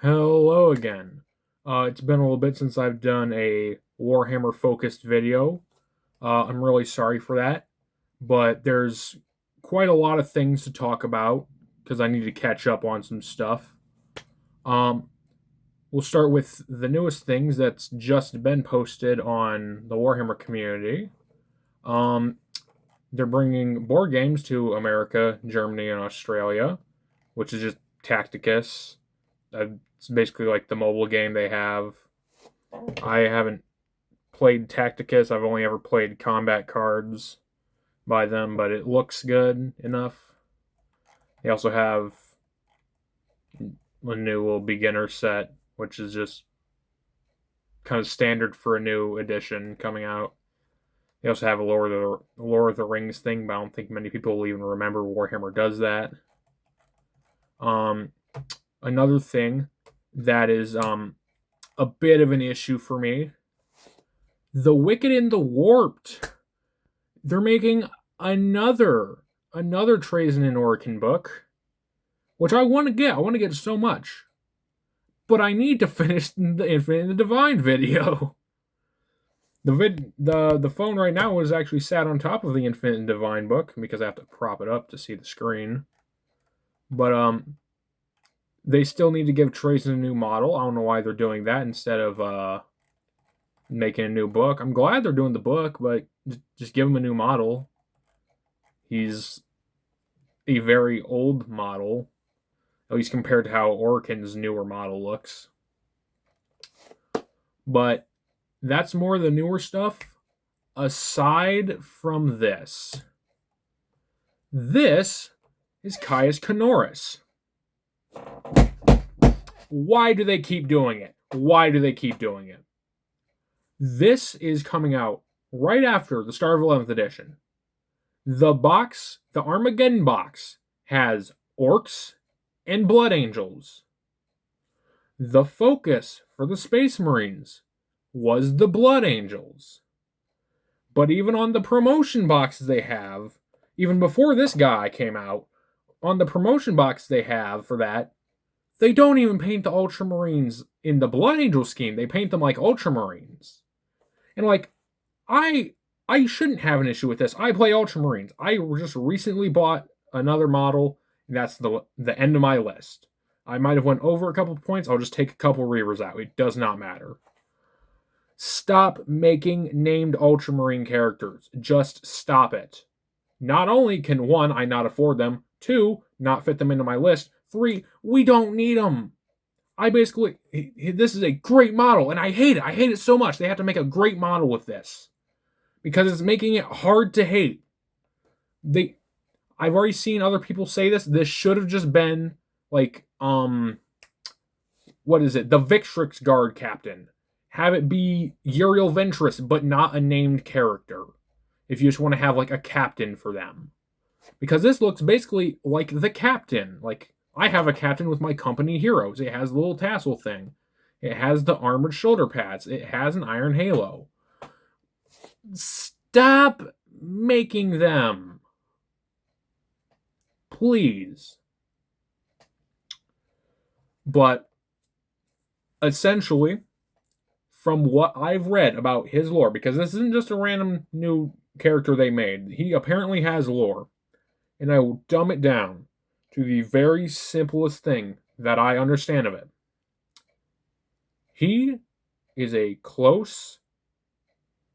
Hello again. It's been a little bit since I've done a Warhammer focused video. I'm really sorry for that, but there's quite a lot of things to talk about because I need to catch up on some stuff. Um, we'll start with the newest things that's just been posted on the Warhammer community. Um, they're bringing board games to America, Germany, and Australia, which is just Tacticus. It's basically like the mobile game they have. I haven't played Tacticus. I've only ever played combat cards by them, but it looks good enough. They also have a new little beginner set, which is just kind of standard for a new edition coming out. They also have a Lord of the Rings thing, but I don't think many people will even remember Warhammer does that. Um, Another thing that is a bit of an issue for me: the Wicked and the Warped. They're making another Trazen and Orkin book, which I want to get. I want to get so much, but I need to finish the Infinite and the Divine video. The phone right now is actually sat on top of the Infinite and Divine book because I have to prop it up to see the screen. But they still need to give Trazen a new model. I don't know why they're doing that instead of making a new book. I'm glad they're doing the book, but just give him a new model. He's a very old model, at least compared to how Orkin's newer model looks. But that's more the newer stuff. Aside from this is Caius Canoris. Why do they keep doing it? Why do they keep doing it? This is coming out right after the start of 11th edition. The Armageddon box, has orcs and blood angels. The focus for the Space Marines was the blood angels. But even on the promotion boxes they have, even before this guy came out, on the promotion box they have for that, they don't even paint the Ultramarines in the Blood Angel scheme. They paint them like Ultramarines. And like, I shouldn't have an issue with this. I play Ultramarines. I just recently bought another model, and that's the end of my list. I might have went over a couple points. I'll just take a couple reavers out. It does not matter. Stop making named Ultramarine characters. Just stop it. Not only can, one, I not afford them, two, not fit them into my list, three, we don't need them. This is a great model, and I hate it. I hate it so much. They have to make a great model with this because it's making it hard to hate. I've already seen other people say this. This should have just been like, what is it? The Victrix Guard Captain. Have it be Uriel Ventress, but not a named character. If you just want to have like a captain for them. Because this looks basically like the captain. Like, I have a captain with my company heroes. It has the little tassel thing. It has the armored shoulder pads. It has an iron halo. Stop making them. Please. But essentially, from what I've read about his lore, because this isn't just a random new character they made, he apparently has lore. And I will dumb it down to the very simplest thing that I understand of it. He is a close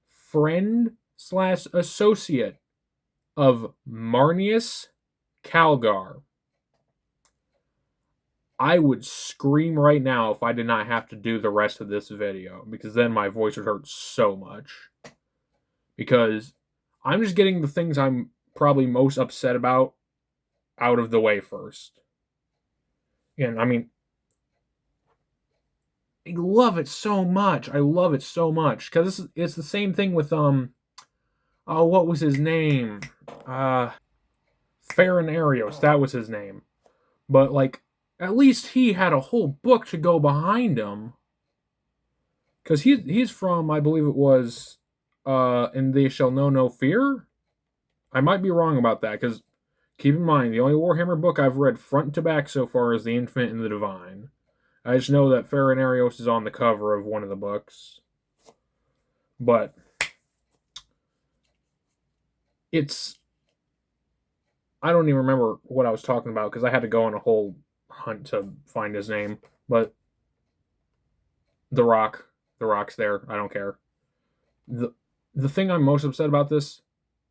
friend / associate of Marnius Calgar. I would scream right now if I did not have to do the rest of this video, because then my voice would hurt so much. Because I'm just getting the things I'm probably most upset about out of the way first. And I mean, I love it so much. I love it so much because it's the same thing with what was his name? Farron Arios. That was his name. But like, at least he had a whole book to go behind him. Because he's from, I believe it was, And They Shall Know No Fear? I might be wrong about that, because keep in mind, the only Warhammer book I've read front to back so far is The Infinite and the Divine. I just know that Farinarios is on the cover of one of the books. But it's I don't even remember what I was talking about because I had to go on a whole hunt to find his name. But the Rock, the Rock's there. I don't care. the The thing I'm most upset about this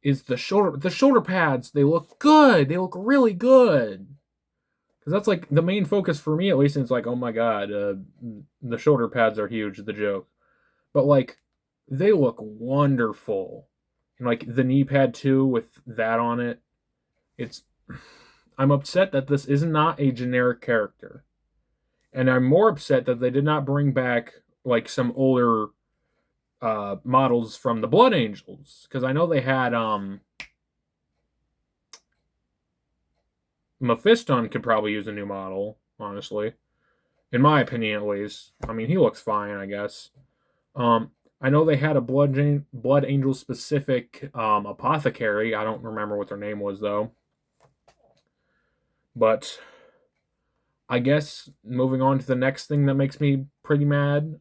is the shoulder pads. They look good. They look really good. Because that's like the main focus for me, at least. And it's like, oh my god, the shoulder pads are huge. The joke, but like they look wonderful. And like the knee pad too, with that on it. It's I'm upset that this is not a generic character. And I'm more upset that they did not bring back like some older models from the Blood Angels, because I know they had Mephiston could probably use a new model, honestly, in my opinion at least. I mean, he looks fine, I guess. Um, I know they had a Blood Angel specific apothecary. I don't remember what their name was though, but I guess moving on to the next thing that makes me pretty mad.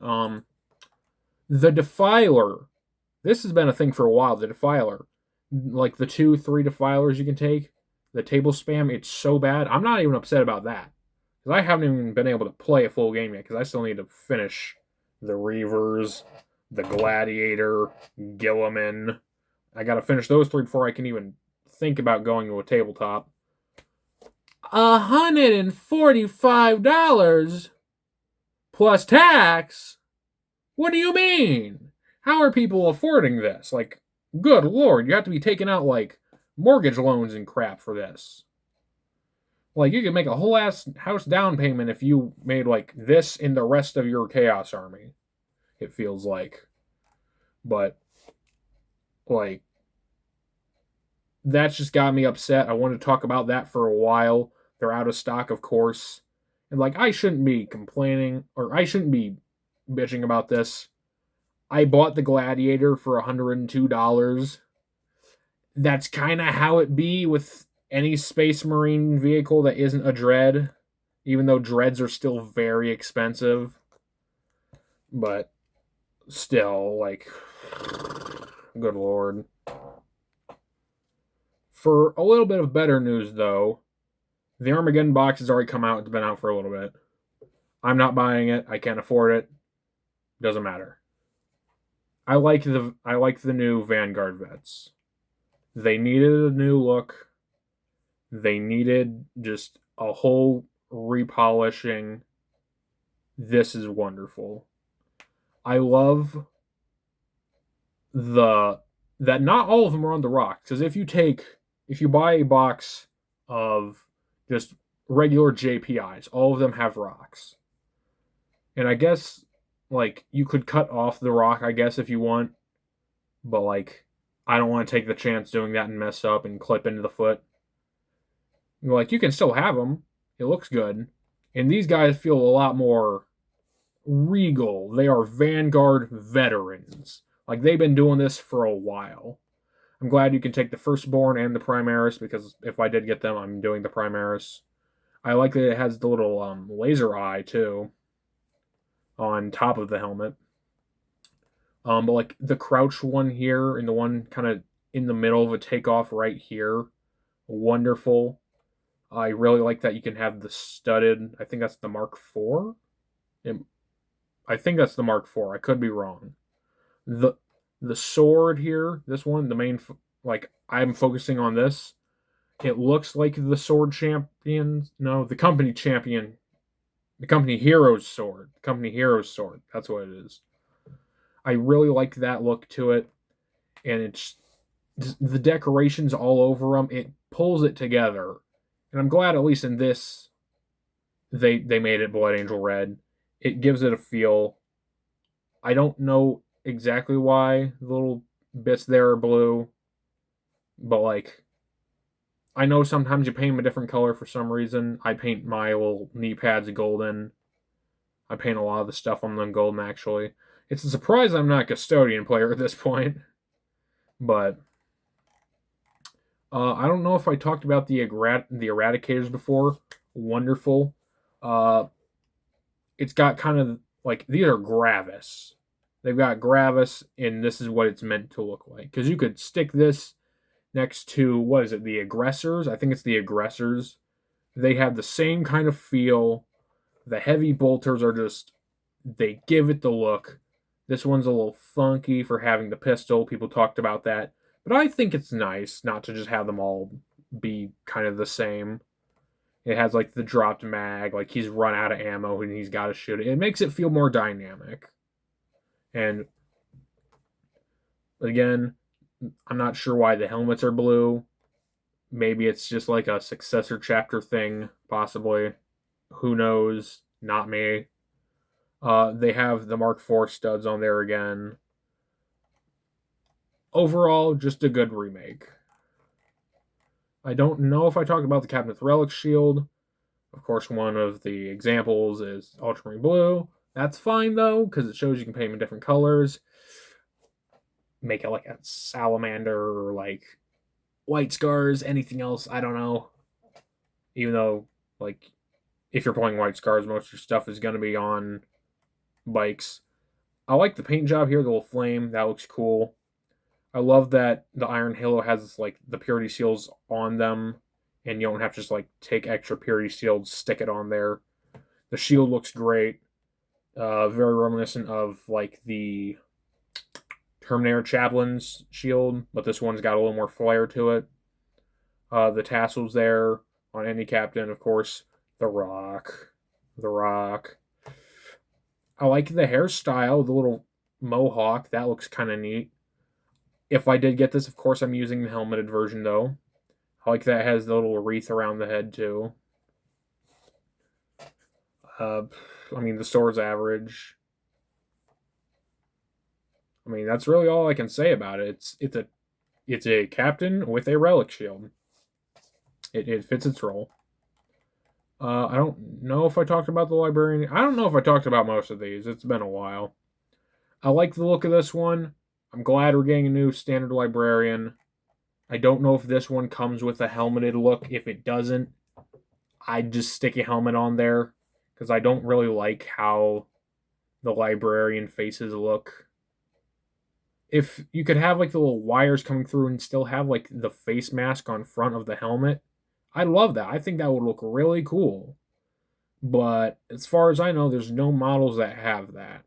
The Defiler. This has been a thing for a while. The Defiler, like the 2, 3 Defilers you can take, the table spam. It's so bad. I'm not even upset about that because I haven't even been able to play a full game yet because I still need to finish the Reavers, the Gladiator, Gilliman. I got to finish those 3 before I can even think about going to a tabletop. $145 plus tax? What do you mean? How are people affording this? Like, good lord, you have to be taking out like mortgage loans and crap for this. Like, you could make a whole ass house down payment if you made like this in the rest of your Chaos Army. It feels like, but like that's just got me upset. I wanted to talk about that for a while. They're out of stock, of course, and like I shouldn't be complaining or I shouldn't be bitching about this. I bought the Gladiator for $102. That's kind of how it be with any Space Marine vehicle that isn't a Dread, even though Dreads are still very expensive. But still, like, good lord. For a little bit of better news, though, the Armageddon box has already come out. It's been out for a little bit. I'm not buying it. I can't afford it. Doesn't matter. I like the new Vanguard vets. They needed a new look. They needed just a whole repolishing. This is wonderful. I love the that not all of them are on the rocks. Because if you buy a box of just regular JPIs, all of them have rocks. And I guess like you could cut off the rock, I guess, if you want, but like I don't want to take the chance doing that and mess up and clip into the foot. Like you can still have them. It looks good. And these guys feel a lot more regal. They are Vanguard veterans. Like they've been doing this for a while. I'm glad you can take the Firstborn and the Primaris because if I did get them, I'm doing the Primaris. I like that it has the little laser eye too on top of the helmet. But like the crouch one here and the one kind of in the middle of a takeoff right here, wonderful. I really like that you can have the studded. I think that's the Mark IV. I think that's the Mark IV. I could be wrong. The the sword here, this one, the main like I'm focusing on this. It looks like the sword champion. No, the company champion. The company hero's sword. The company hero's sword. That's what it is. I really like that look to it, and it's the decorations all over them. It pulls it together, and I'm glad at least in this they made it Blood Angel red. It gives it a feel. I don't know exactly why the little bits there are blue, but like I know sometimes you paint them a different color for some reason. I paint my little knee pads golden. I paint a lot of the stuff on them golden actually. It's a surprise I'm not a custodian player at this point, but I don't know if I talked about the Eradicators before. Wonderful. Uh, it's got kind of like these are Gravis. They've got Gravis, and this is what it's meant to look like. Because you could stick this next to what is it? The Aggressors. I think it's the Aggressors. They have the same kind of feel. The heavy bolters are just they give it the look. This one's a little funky for having the pistol. People talked about that. But I think it's nice not to just have them all be kind of the same. It has like the dropped mag, like he's run out of ammo and he's got to shoot it. It makes it feel more dynamic. And again, I'm not sure why the helmets are blue. Maybe it's just like a successor chapter thing, possibly. Who knows? Not me. They have the Mark IV studs on there again. Overall, just a good remake. I don't know if I talked about the Captain's Relic shield. Of course, one of the examples is ultramarine blue. That's fine though, because it shows you can paint them in different colors. Make it like a salamander or like white scars, anything else, I don't know. Even though, like, if you're playing white scars, most of your stuff is going to be on bikes. I like the paint job here, the little flame. That looks cool. I love that the Iron Halo has like the purity seals on them, and you don't have to just like take extra purity seals, stick it on there. The shield looks great. Very reminiscent of like the Terminator Chaplin's shield, but this one's got a little more flair to it. The tassels there on any captain, of course. The Rock. The Rock. I like the hairstyle, the little mohawk. That looks kind of neat. If I did get this, of course, I'm using the helmeted version, though. I like that it has the little wreath around the head, too. I mean, the store's average. I mean, that's really all I can say about it. It's a captain with a relic shield. It fits its role. I don't know if I talked about the librarian. I don't know if I talked about most of these. It's been a while. I like the look of this one. I'm glad we're getting a new standard librarian. I don't know if this one comes with a helmeted look. If it doesn't, I'd just stick a helmet on there because I don't really like how the librarian faces look. If you could have like the little wires coming through and still have like the face mask on front of the helmet, I love that. I think that would look really cool. But as far as I know, there's no models that have that.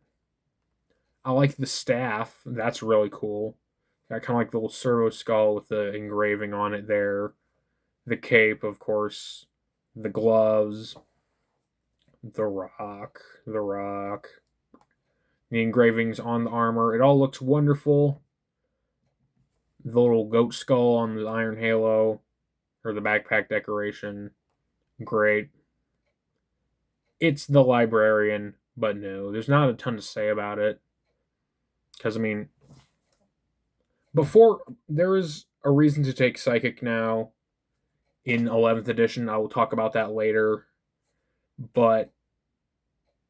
I like the staff. That's really cool. Got kind of like the little servo skull with the engraving on it there. The cape, of course. The gloves. The rock. The rock. The engravings on the armor. It all looks wonderful. The little goat skull on the Iron Halo. Or the backpack decoration. Great. It's the librarian, but no, there's not a ton to say about it. Because, I mean, before, there is a reason to take Psychic now in 11th edition. I will talk about that later. But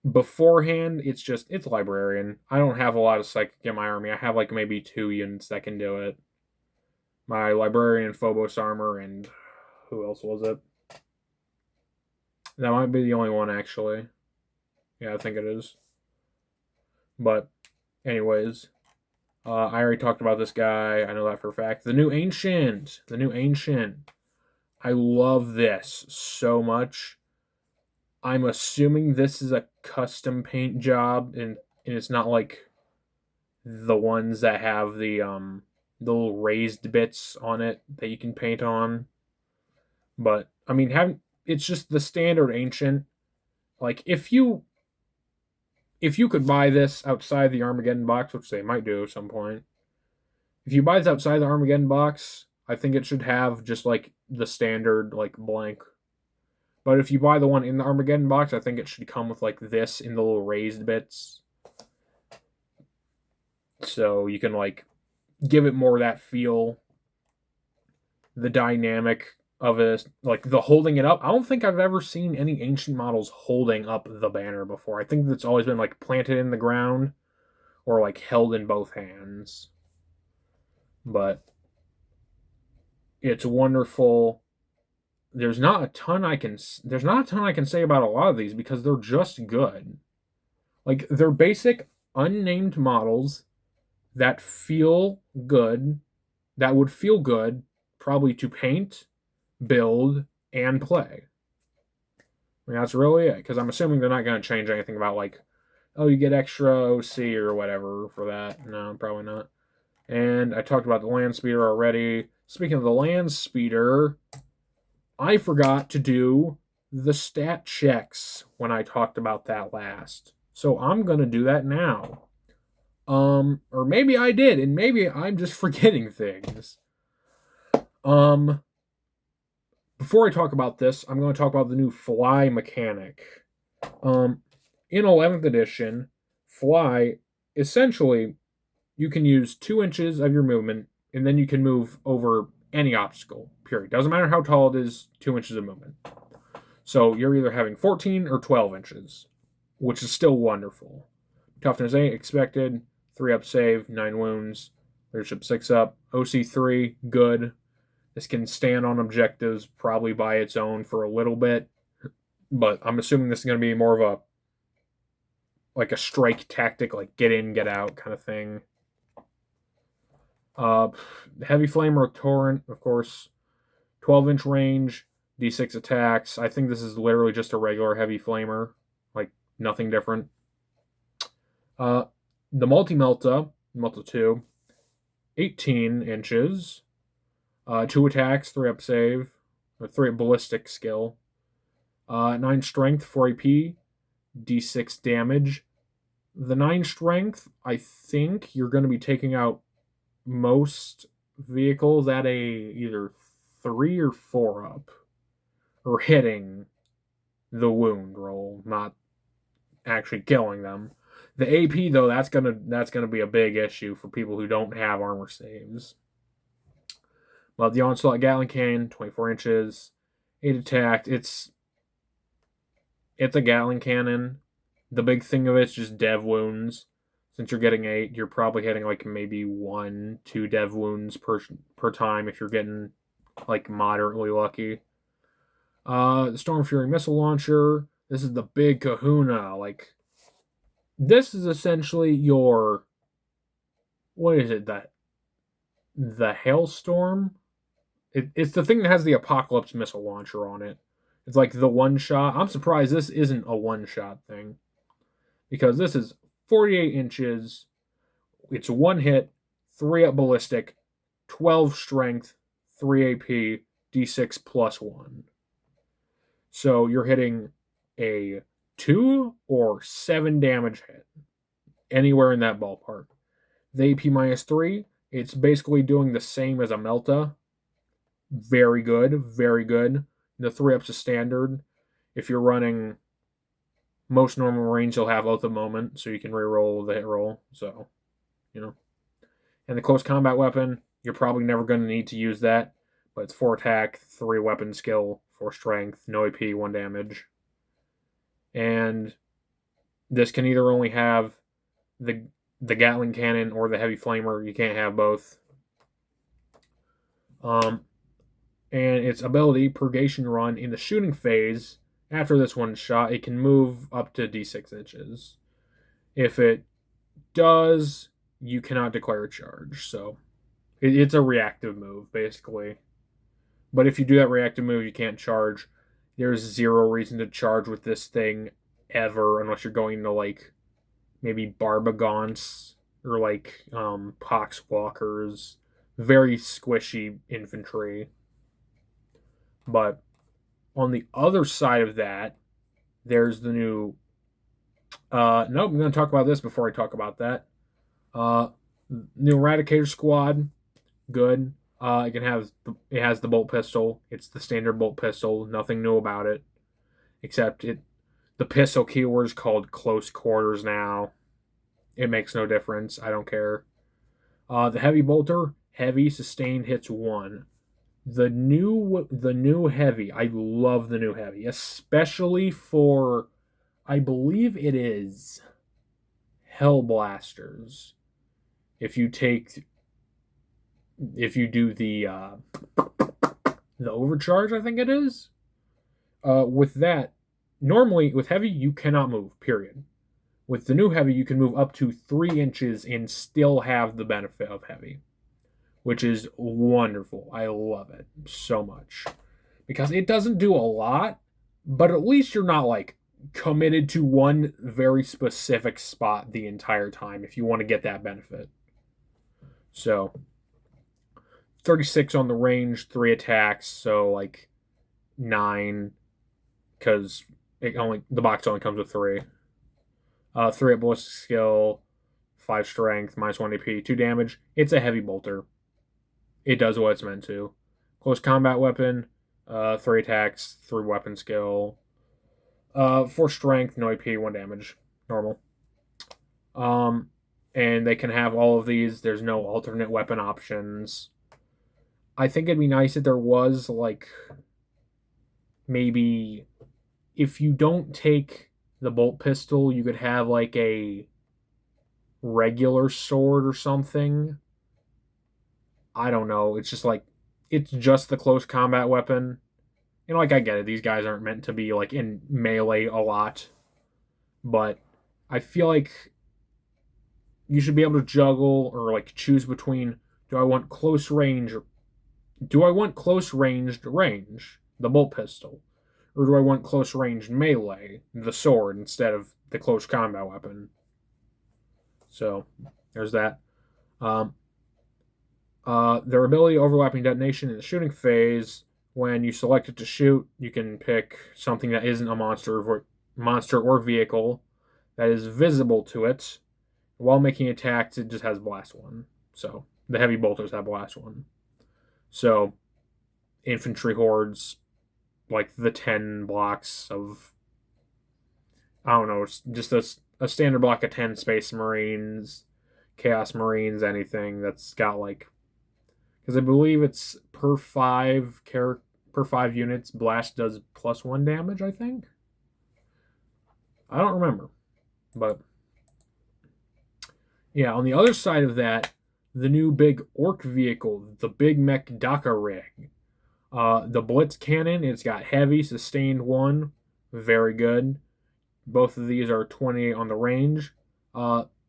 beforehand, it's librarian. I don't have a lot of Psychic in my army. I have like maybe 2 units that can do it. My librarian Phobos armor, and who else was it? That might be the only one, actually. Yeah, I think it is. But, anyways, I already talked about this guy. I know that for a fact. The new Ancient. The new Ancient. I love this so much. I'm assuming this is a custom paint job, and it's not like the ones that have the little raised bits on it that you can paint on. But I mean, it's just the standard Ancient. Like if you could buy this outside the Armageddon box, which they might do at some point, if you buy this outside the Armageddon box, I think it should have just like the standard like blank. But if you buy the one in the Armageddon box, I think it should come with like this in the little raised bits. So you can like give it more of that feel. The dynamic of it, like the holding it up. I don't think I've ever seen any Ancient models holding up the banner before. I think that's always been like planted in the ground or like held in both hands. But it's wonderful. There's not a ton I can say about a lot of these because they're just good. Like, they're basic, unnamed models that feel good, that would feel good probably to paint, build, and play. I mean, that's really it, because I'm assuming they're not going to change anything about, like, oh, you get extra OC or whatever for that. No, probably not. And I talked about the land speeder already. Speaking of the land speeder, I forgot to do the stat checks when I talked about that last. So I'm going to do that now. Or maybe I did, and maybe I'm just forgetting things. Before I talk about this, I'm going to talk about the new fly mechanic. In 11th edition, fly, essentially, you can use 2 inches of your movement, and then you can move over any obstacle, period. Doesn't matter how tall it is, 2 inches of movement. So you're either having 14 or 12 inches, which is still wonderful. Toughness 8, expected. 3 up save, 9 wounds. Leadership 6 up. OC 3, good. This can stand on objectives probably by its own for a little bit, but I'm assuming this is going to be more of a strike tactic, like get in, get out kind of thing. Heavy Flamer Torrent, of course, 12-inch range, D6 attacks. I think this is literally just a regular Heavy Flamer, like nothing different. The Multi-Melta 2, 18 inches, 2 attacks, 3 up save, 3 ballistic skill, 9 strength, 4 AP, D6 damage. The 9 strength, I think you're going to be taking out most vehicles at either 3 or 4 up, or hitting the wound roll, not actually killing them. The AP though, that's gonna be a big issue for people who don't have armor saves. But the Onslaught Gatling Cannon, 24 inches, 8 attack. It's a Gatling cannon. The big thing of it's just dev wounds. Since you're getting 8, you're probably hitting like maybe 1-2 dev wounds per time if you're getting like moderately lucky. The Storm Fury missile launcher. This is the big kahuna. Like, this is essentially your, what is it, the Hailstorm? It's the thing that has the Apocalypse missile launcher on it. It's like the one shot. I'm surprised this isn't a one shot thing, because this is 48 inches. It's 1 hit, 3 up ballistic, 12 strength, 3 AP, D6 plus 1. So you're hitting a 2 or 7 damage hit, anywhere in that ballpark. The AP minus 3, it's basically doing the same as a Melta. Very good, very good. The 3 ups is standard. If you're running most normal range, you'll have Oath of Moment, so you can reroll the hit roll. So, And the close combat weapon, you're probably never going to need to use that, but it's 4 attack, 3 weapon skill, 4 strength, no AP, 1 damage. And this can either only have the Gatling cannon or the Heavy Flamer. You can't have both. And its ability, Purgation Run, in the shooting phase, after this one shot, it can move up to D6 inches. If it does, you cannot declare a charge. So it's a reactive move, basically. But if you do that reactive move, you can't charge. There's 0 reason to charge with this thing ever, unless you're going to, like, maybe Barbagons or, like, Poxwalkers. Very squishy infantry. But on the other side of that, there's the new... nope, I'm going to talk about this before I talk about that. New Eradicator Squad, good. It has the bolt pistol. It's the standard bolt pistol. Nothing new about it, except the pistol keyword is called close quarters now. It makes no difference. I don't care. The heavy bolter, heavy sustained hits 1. The new heavy. I love the new heavy, especially for, I believe it is Hellblasters. If you do the overcharge, I think it is. With that, normally with heavy you cannot move. Period. With the new heavy, you can move up to 3 inches and still have the benefit of heavy, which is wonderful. I love it so much because it doesn't do a lot, but at least you're not like committed to one very specific spot the entire time if you want to get that benefit. So 36 on the range, 3 attacks, so like 9 because the box only comes with 3. 3 at ballistic skill, 5 strength, -1 AP, 2 damage. It's a heavy bolter. It does what it's meant to. Close combat weapon, 3 attacks, 3 weapon skill, 4 strength, no AP, 1 damage. Normal. And they can have all of these. There's no alternate weapon options. I think it'd be nice if there was, like, maybe if you don't take the bolt pistol, you could have, like, a regular sword or something. I don't know. It's just, like, it's just the close combat weapon. You know, like, I get it. These guys aren't meant to be, like, in melee a lot. But I feel like you should be able to juggle or, like, choose between, do I want close range or do I want close ranged range, the bolt pistol? Or do I want close ranged melee, the sword, instead of the close combat weapon? So, there's that. Their ability overlapping detonation in the shooting phase. When you select it to shoot, you can pick something that isn't a monster or vehicle that is visible to it. While making attacks, it just has blast 1. So, the heavy bolters have blast 1. So, infantry hordes, like the 10 blocks of, I don't know, just a standard block of 10 Space Marines, Chaos Marines, anything that's got like, because I believe it's per 5 units, blast does +1 damage, I think. I don't remember, but yeah, on the other side of that, the new big orc vehicle, the Big Mech Daka Rig. The Blitz Cannon, it's got heavy, sustained 1. Very good. Both of these are 20 on the range.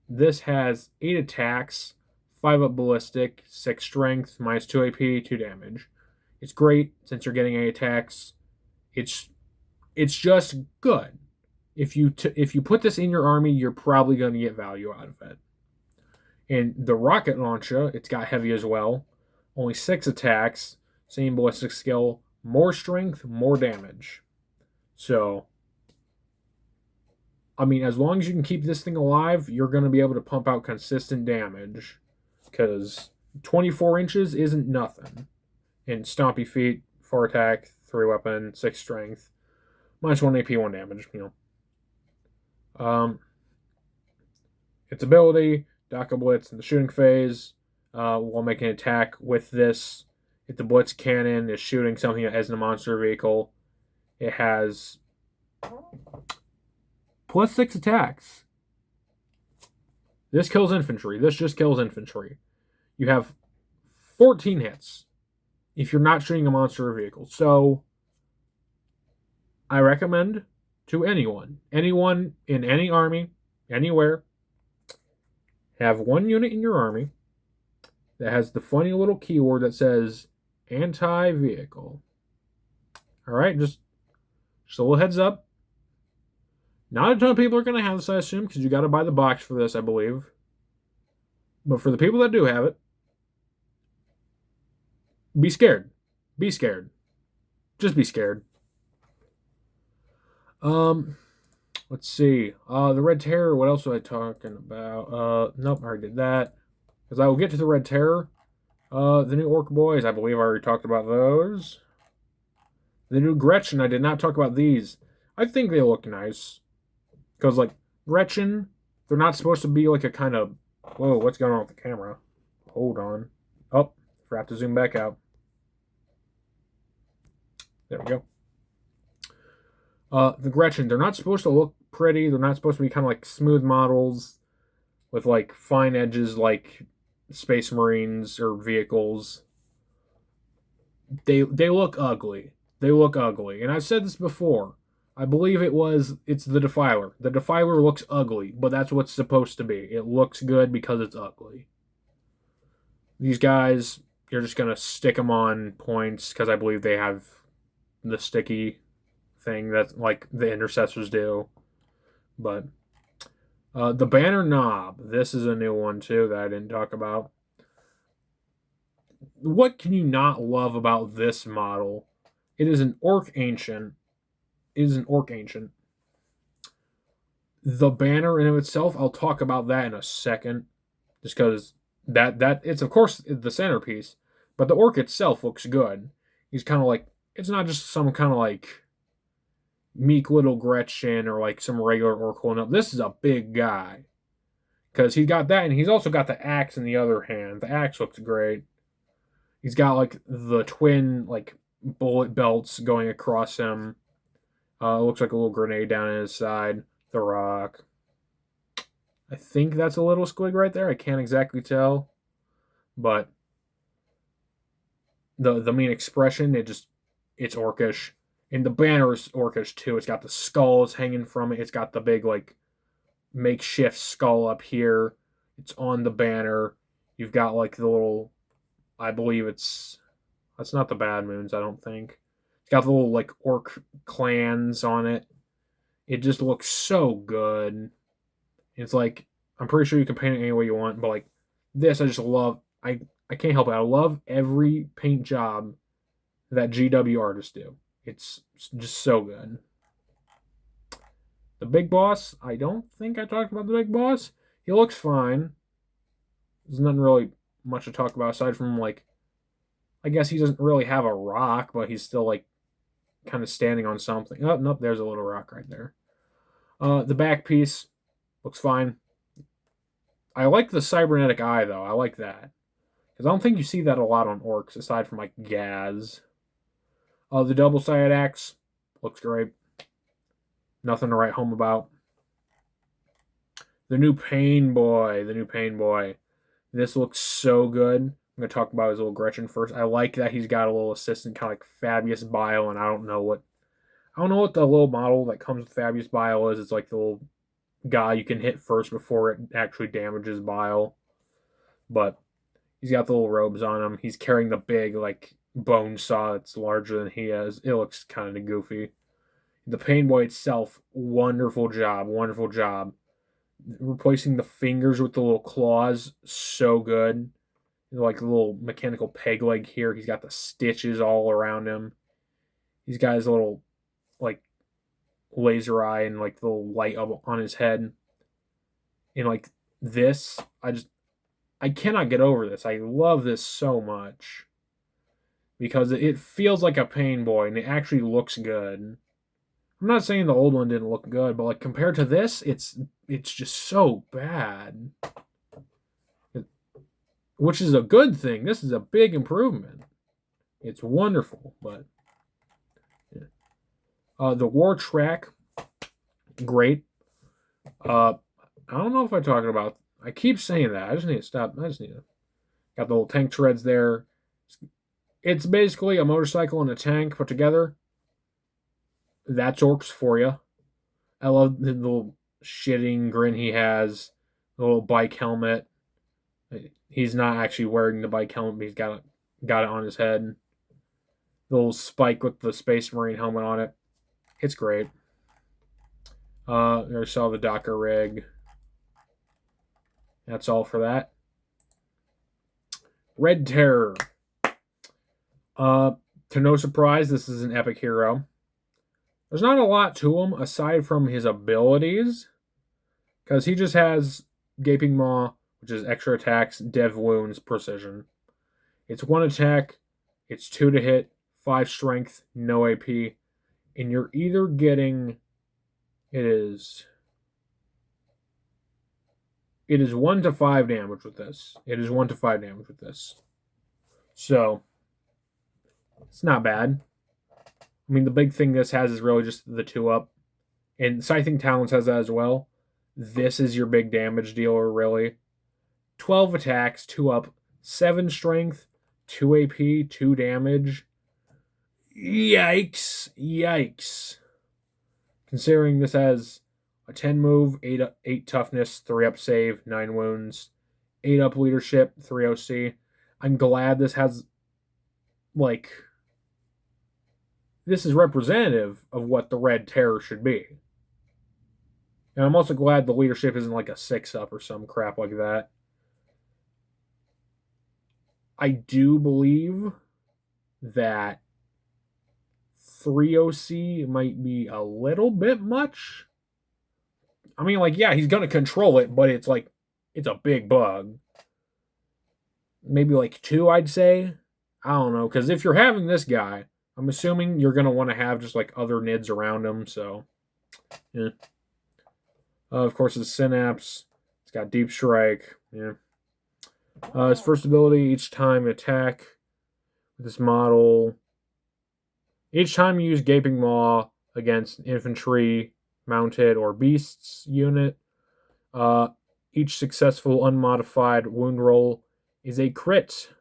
This has 8 attacks, 5 up ballistic, 6 strength, -2 AP, 2 damage. It's great since you're getting 8 attacks. It's just good. If you put this in your army, you're probably going to get value out of it. And the rocket launcher, it's got heavy as well. Only 6 attacks, same ballistic skill, more strength, more damage. So, I mean, as long as you can keep this thing alive, you're going to be able to pump out consistent damage. Because 24 inches isn't nothing. And Stompy Feet, 4 attack, 3 weapon, 6 strength, -1 AP, 1 damage, you know. Its ability, Daka Blitz in the shooting phase, while making an attack with this. If the Blitz Cannon is shooting something that isn't a monster vehicle, it has +6 attacks. This kills infantry. This just kills infantry. You have 14 hits if you're not shooting a monster or vehicle. So, I recommend to anyone in any army, anywhere, have 1 unit in your army that has the funny little keyword that says anti-vehicle. Alright, just a little heads up. Not a ton of people are going to have this, I assume, because you got to buy the box for this, I believe. But for the people that do have it, be scared. Be scared. Just be scared. Let's see. The Red Terror, what else was I talking about? Nope, I already did that. Because I will get to the Red Terror. The new Orc Boys, I believe I already talked about those. The new Gretchen, I did not talk about these. I think they look nice. Because, like, Gretchen, they're not supposed to be like a kind of... Whoa, what's going on with the camera? Hold on. Oh, forgot to zoom back out. There we go. The Gretchen, they're not supposed to look pretty. They're not supposed to be kind of like smooth models with, like, fine edges like Space Marines or vehicles. They look ugly. They look ugly. And I've said this before. I believe it's the Defiler. The Defiler looks ugly, but that's what it's supposed to be. It looks good because it's ugly. These guys, you're just going to stick them on points because I believe they have the sticky thing that like the intercessors do. But the banner knob, this is a new one too that I didn't talk about. What can you not love about this model? It is an Orc Ancient. It is an Orc Ancient. The banner in of itself, I'll talk about that in a second, just because that it's of course the centerpiece, but the Orc itself looks good. He's kind of like, it's not just some kind of like meek little Gretchen or like some regular Orc. No, this is a big guy because he got that, and he's also got the axe in the other hand. The axe looks great. He's got like the twin like bullet belts going across him. It looks like a little grenade down his side. The rock. I think that's a little squig right there. I can't exactly tell, but the main expression, it's orcish, and the banner is orcish too. It's got the skulls hanging from it. It's got the big like makeshift skull up here. It's on the banner. You've got like the little, I believe that's not the Bad Moons. I don't think it's got the little like orc clans on it. It just looks so good. It's like, I'm pretty sure you can paint it any way you want, but like this, I just love. I can't help it. I love every paint job that GW artists do. It's just so good. The big boss, I don't think I talked about the big boss. He looks fine. There's nothing really much to talk about aside from like, I guess he doesn't really have a rock, but he's still like kind of standing on something. Oh, nope, there's a little rock right there. The back piece looks fine. I like the cybernetic eye, though. I like that. Because I don't think you see that a lot on orcs, aside from, like, Gaz. The double-sided axe looks great. Nothing to write home about. The new Pain Boy. This looks so good. I'm going to talk about his little Gretchen first. I like that he's got a little assistant, kind of like Fabius Bile, and I don't know what the little model that comes with Fabius Bile is. It's like the little guy you can hit first before it actually damages Bile. But he's got the little robes on him. He's carrying the big like bone saw that's larger than he is. It looks kind of goofy. The Pain Boy itself, wonderful job. Replacing the fingers with the little claws, so good. Like the little mechanical peg leg here. He's got the stitches all around him. He's got his little like laser eye and like the light up on his head. And like this, I cannot get over this. I love this so much because it feels like a Pain Boy and it actually looks good. I'm not saying the old one didn't look good, but like compared to this, it's just so bad. Which is a good thing. This is a big improvement. It's wonderful, but yeah. The war track, great. I don't know if I'm talking about. I keep saying that. I just need to stop. Got the little tank treads there. It's basically a motorcycle and a tank put together. That's orcs for you. I love the little shitting grin he has. The little bike helmet. He's not actually wearing the bike helmet, but he's got it on his head. The little spike with the Space Marine helmet on it. It's great. I saw the Docker rig. That's all for that. Red Terror. To no surprise, this is an epic hero. There's not a lot to him aside from his abilities, because he just has Gaping Maw, which is extra attacks, dev wounds, precision. It's 1 attack, it's 2 to hit, 5 strength, no AP, and you're either getting it is 1 to 5 damage with this. So it's not bad. I mean, the big thing this has is really just the 2-up. And Scything Talons has that as well. This is your big damage dealer, really. 12 attacks, 2-up, 7 strength, 2 AP, 2 damage. Yikes. Considering this has a 10 move, 8 toughness, 3 up save, 9 wounds, 8 up leadership, 3 OC. I'm glad this has, like, this is representative of what the Red Terror should be. And I'm also glad the leadership isn't like a 6 up or some crap like that. I do believe that 3 OC might be a little bit much. I mean, like, yeah, he's going to control it, but it's like, it's a big bug. Maybe like 2, I'd say. I don't know, because if you're having this guy, I'm assuming you're going to want to have just like other NIDs around him, so yeah. Of course, his Synapse. It's got Deep Strike. Yeah. His first ability, each time you attack with this model. Each time you use Gaping Maw against infantry, mounted, or beasts unit, each successful unmodified wound roll is a crit.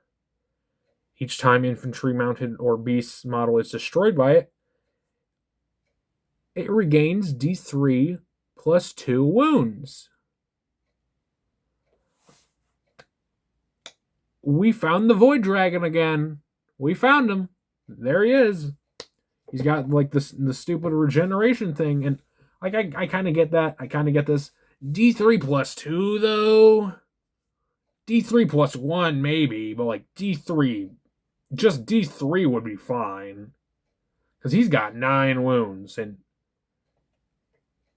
Each time infantry, mounted, or beast model is destroyed by it, it regains D3 plus 2 wounds. We found the Void Dragon again. We found him. There he is. He's got like the stupid regeneration thing, and like I kind of get that. I kind of get this. D3 plus 2 though. D3 plus 1 maybe, but like D3, just D3 would be fine. Because he's got 9 wounds, and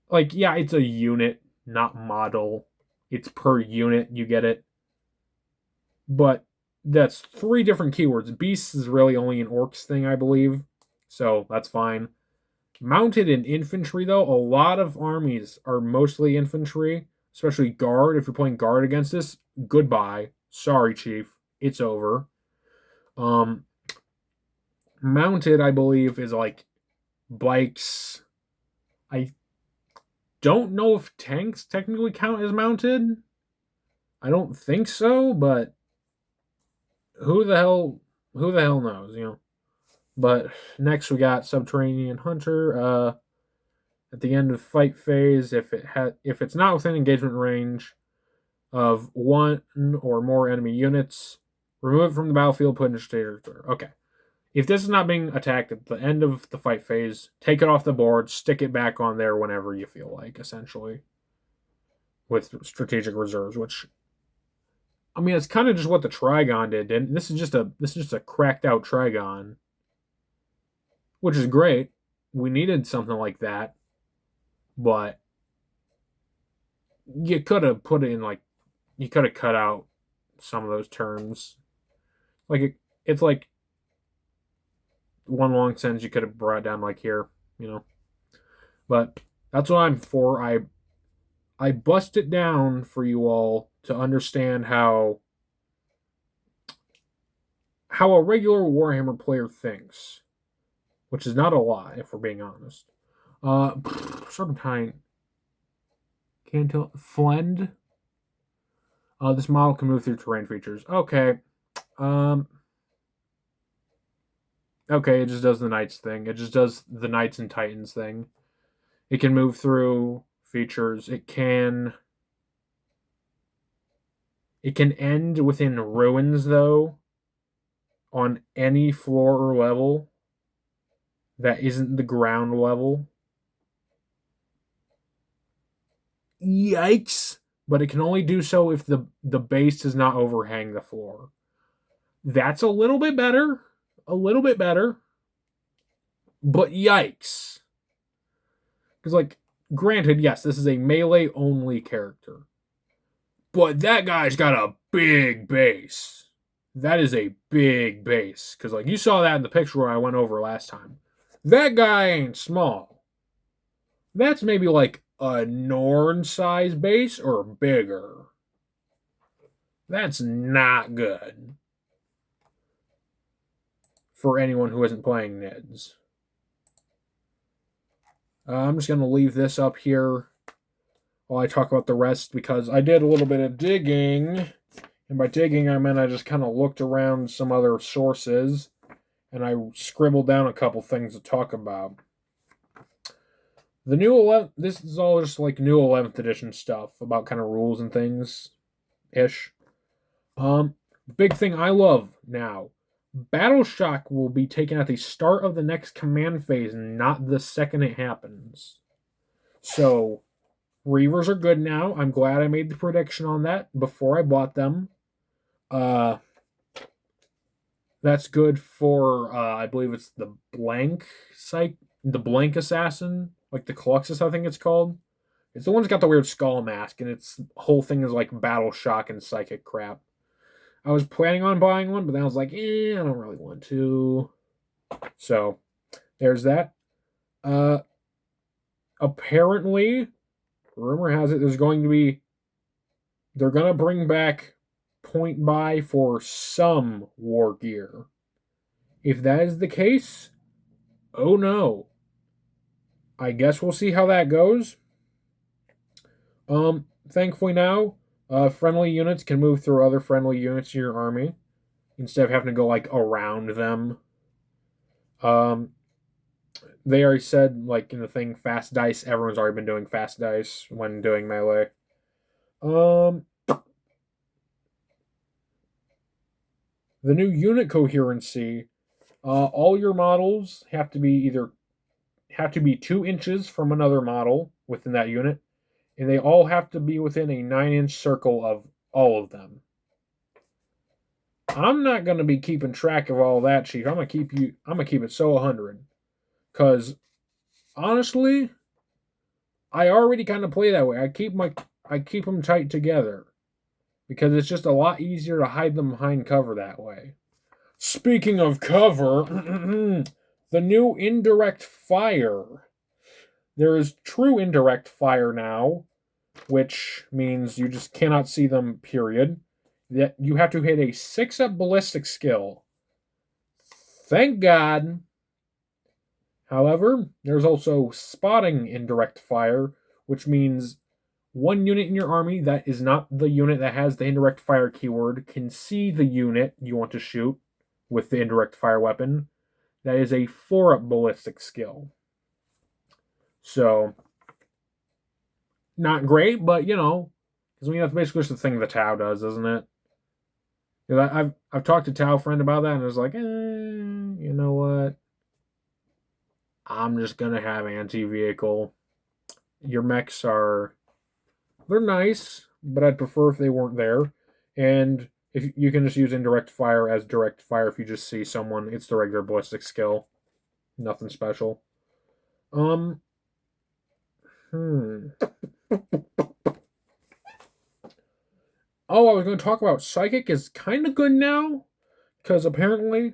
like, yeah, it's a unit, not model. It's per unit, you get it. But that's 3 different keywords. Beasts is really only an orcs thing, I believe. So that's fine. Mounted and infantry, though, a lot of armies are mostly infantry, especially guard. If you're playing guard against this, goodbye. Sorry, Chief. It's over. Mounted, I believe, is like bikes. I don't know if tanks technically count as mounted. I don't think so, but who the hell knows, you know? But next we got Subterranean Hunter. At the end of fight phase, if it's not within engagement range of 1 or more enemy units, remove it from the battlefield, put it in your territory. Okay. If this is not being attacked at the end of the fight phase, take it off the board, stick it back on there whenever you feel like, essentially. With strategic reserves, which, I mean, it's kind of just what the Trigon did, and this is just a cracked out Trigon, which is great. We needed something like that, but you could have put it in, like, you could have cut out some of those terms. Like, it's like one long sentence you could have brought down like here, you know. But that's what I'm for. I bust it down for you all to understand how a regular Warhammer player thinks, which is not a lot if we're being honest. Serpentine. Can't tell. Flend. This model can move through terrain features. Okay. Okay, it just does the Knights thing. It just does the Knights and Titans thing. It can move through features. It can end within ruins, though, on any floor or level that isn't the ground level. Yikes! But it can only do so if the base does not overhang the floor. That's a little bit better. A little bit better. But yikes. Because, like, granted, yes, this is a melee-only character. But that guy's got a big base. That is a big base. Because, like, you saw that in the picture I went over last time. That guy ain't small. That's maybe, like, a Norn-size base or bigger. That's not good for anyone who isn't playing NIDS. I'm just going to leave this up here while I talk about the rest, because I did a little bit of digging. And by digging, I meant I just kind of looked around some other sources, and I scribbled down a couple things to talk about. The new 11, this is all just like new 11th edition stuff about kind of rules and things ish. Um, Big thing I love now. Battle Shock will be taken at the start of the next command phase, not the second it happens. So Reavers are good now. I'm glad I made the prediction on that before I bought them. Uh, that's good for I believe it's the the blank assassin, like the Coluxus, I think it's called. It's the one that's got the weird skull mask, and its whole thing is like battle shock and psychic crap. I was planning on buying one, but then I was like, I don't really want to. So there's that. Uh, Apparently, rumor has it they're gonna bring back point buy for some war gear. If that is the case, oh no. I guess we'll see how that goes. Thankfully now, friendly units can move through other friendly units in your army instead of having to go like around them. Um, they already said like in the thing fast dice. Everyone's already been doing fast dice when doing melee. Um, the new unit coherency. All your models have to be 2 inches from another model within that unit, and they all have to be within a 9-inch circle of all of them. I'm not gonna be keeping track of all that, Chief. I'm gonna keep it so 100. Cause honestly, I already kind of play that way. I keep them tight together because it's just a lot easier to hide them behind cover that way. Speaking of cover, the new indirect fire. There is true indirect fire now, which means you just cannot see them, period. That you have to hit a 6-up ballistic skill. Thank God. However, there's also spotting indirect fire, which means one unit in your army that is not the unit that has the indirect fire keyword can see the unit you want to shoot with the indirect fire weapon. That is a 4-up ballistic skill. So, not great, but because that's basically just the thing the Tau does, isn't it? Because I've talked to Tau friend about that, and it's like, you know what? I'm just gonna have anti-vehicle. Your mechs they're nice, but I'd prefer if they weren't there. And if you can just use indirect fire as direct fire if you just see someone, it's the regular ballistic skill. Nothing special. Um hmm. Oh, I was going to talk about psychic is kind of good now because apparently,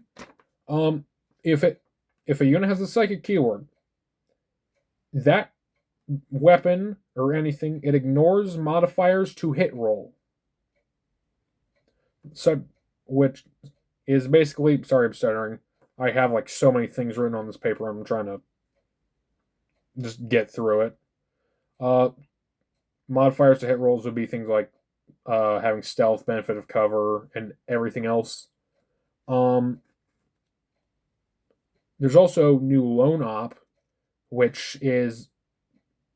um, if a unit has a psychic keyword, that weapon or anything it ignores modifiers to hit roll. So, which is basically sorry, I'm stuttering. I have like so many things written on this paper. I'm trying to just get through it. Uh, Modifiers to hit rolls would be things like having stealth, benefit of cover, and everything else. Um, there's also new lone op, which is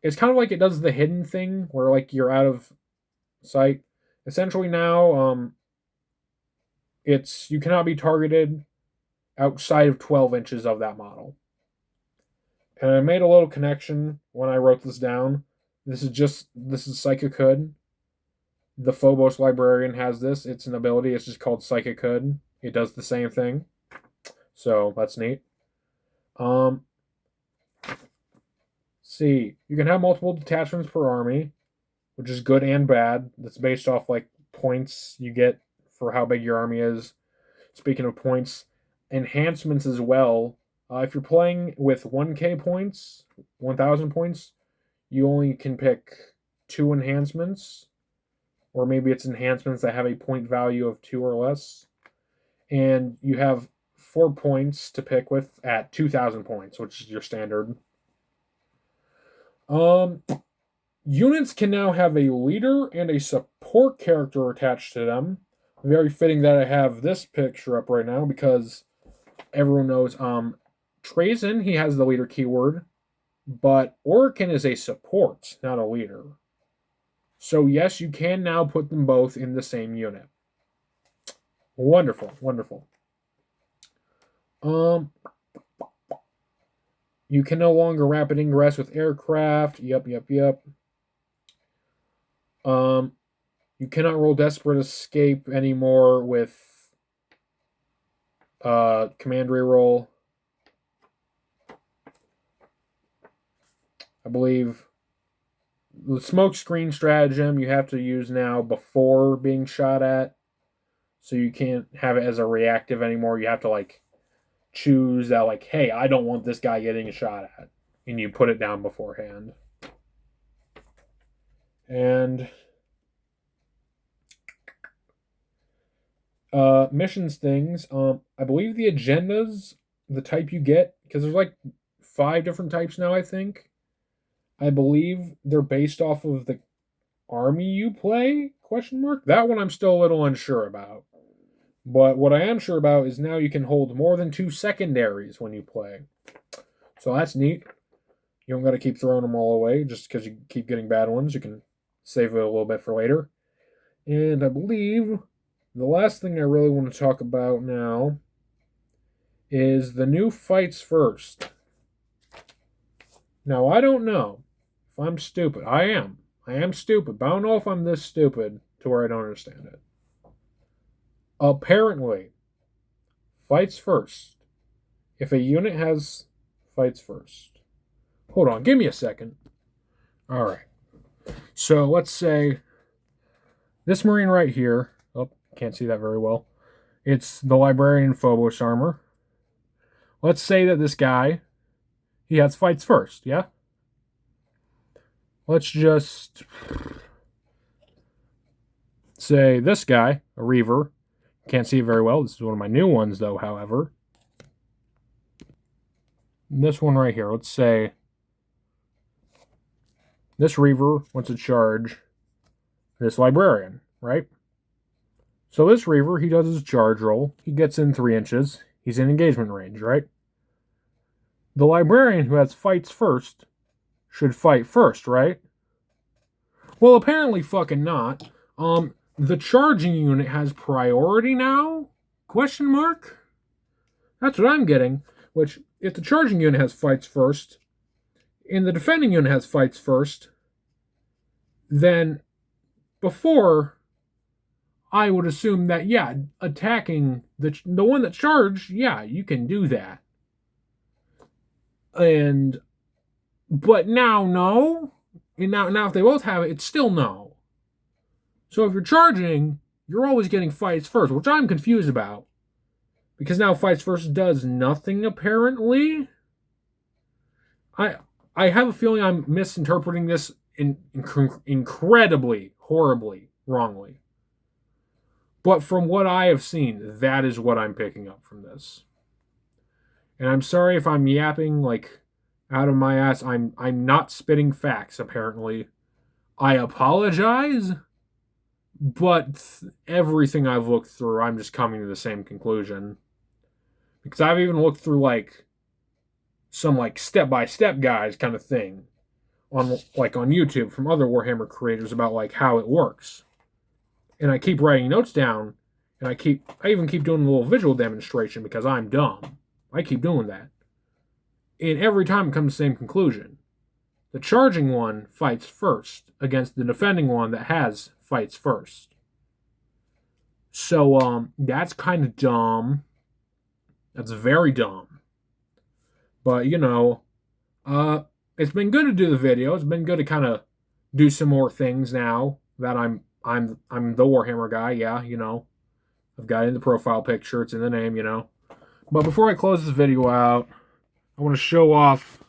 it's kind of like it does the hidden thing where like you're out of sight. Essentially now, it's you cannot be targeted outside of 12 inches of that model. And I made a little connection when I wrote this down. This is Psychic Hood. The Phobos Librarian has this. It's an ability. It's just called Psychic Hood. It does the same thing. So that's neat. Um, see, you can have multiple detachments per army, which is good and bad. That's based off like points you get for how big your army is. Speaking of points, enhancements as well. If you're playing with 1K points, 1,000 points, you only can pick 2 enhancements, or maybe it's enhancements that have a point value of 2 or less. And you have 4 points to pick with at 2,000 points, which is your standard. Units can now have a leader and a support character attached to them. Very fitting that I have this picture up right now because everyone knows Trazen, he has the leader keyword. But Orokin is a support, not a leader. So yes, you can now put them both in the same unit. Wonderful, wonderful. You can no longer rapid ingress with aircraft. Yep. You cannot roll desperate escape anymore with command reroll. I believe the smoke screen stratagem you have to use now before being shot at. So you can't have it as a reactive anymore. You have to like choose that like, hey, I don't want this guy getting shot at. And you put it down beforehand. And missions things. I believe the agendas, the type you get, because there's like 5 different types now, I think. I believe they're based off of the army you play? Question mark. That one I'm still a little unsure about. But what I am sure about is now you can hold more than 2 secondaries when you play. So that's neat. You don't got to keep throwing them all away just because you keep getting bad ones. You can save it a little bit for later. And I believe the last thing I really want to talk about now is the new fights first. Now, I don't know if I'm stupid. I am. I am stupid, but I don't know if I'm this stupid to where I don't understand it. Apparently, fights first. If a unit has fights first. Hold on, give me a second. Alright. So let's say this Marine right here. Oh, can't see that very well. It's the Librarian Phobos armor. Let's say that this guy, he has fights first, yeah? Let's just say this guy, a Reaver. Can't see it very well. This is one of my new ones, though, however. This one right here, let's say this Reaver wants to charge this Librarian, right? So this Reaver, he does his charge roll. He gets in 3 inches. He's in engagement range, right? The Librarian who has fights first should fight first, right? Well, apparently fucking not. The charging unit has priority now? Question mark? That's what I'm getting. Which, if the charging unit has fights first, and the defending unit has fights first, then before, I would assume that, yeah, attacking the one that charged, yeah, you can do that. But now, no. And now if they both have it, it's still no. So if you're charging, you're always getting fights first, which I'm confused about. Because now fights first does nothing, apparently. I have a feeling I'm misinterpreting this incredibly, horribly, wrongly. But from what I have seen, that is what I'm picking up from this. And I'm sorry if I'm yapping like out of my ass. I'm not spitting facts, apparently. I apologize, but everything I've looked through, I'm just coming to the same conclusion. Because I've even looked through like some like step-by-step guides kind of thing on YouTube from other Warhammer creators about like how it works. And I keep writing notes down, and I even keep doing a little visual demonstration because I'm dumb. I keep doing that. And every time it comes to the same conclusion. The charging one fights first against the defending one that has fights first. So that's kind of dumb. That's very dumb. But it's been good to do the video. It's been good to kind of do some more things now that I'm the Warhammer guy. Yeah, I've got it in the profile picture. It's in the name. But before I close this video out, I want to show off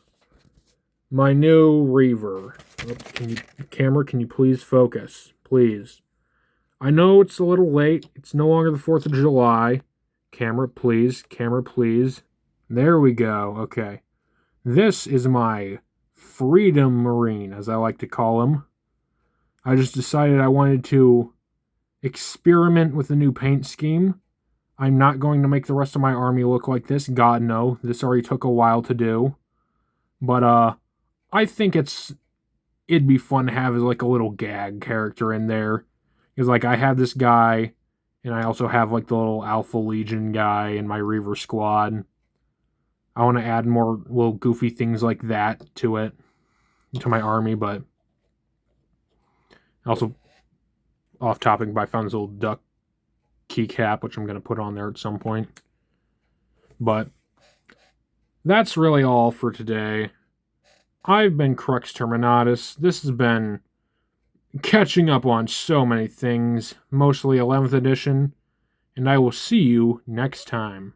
my new Reaver. Camera, can you please focus? Please. I know it's a little late. It's no longer the 4th of July. Camera, please. Camera, please. There we go. Okay. This is my Freedom Marine, as I like to call him. I just decided I wanted to experiment with a new paint scheme. I'm not going to make the rest of my army look like this. God, no. This already took a while to do. But I think it'd be fun to have as like a little gag character in there. Because like I have this guy, and I also have like the little Alpha Legion guy in my Reaver squad. I want to add more little goofy things like that to it, to my army, but also off topic, but I found this little duck keycap, which I'm going to put on there at some point. But that's really all for today. I've been Crux Terminatus. This has been catching up on so many things, mostly 11th edition, and I will see you next time.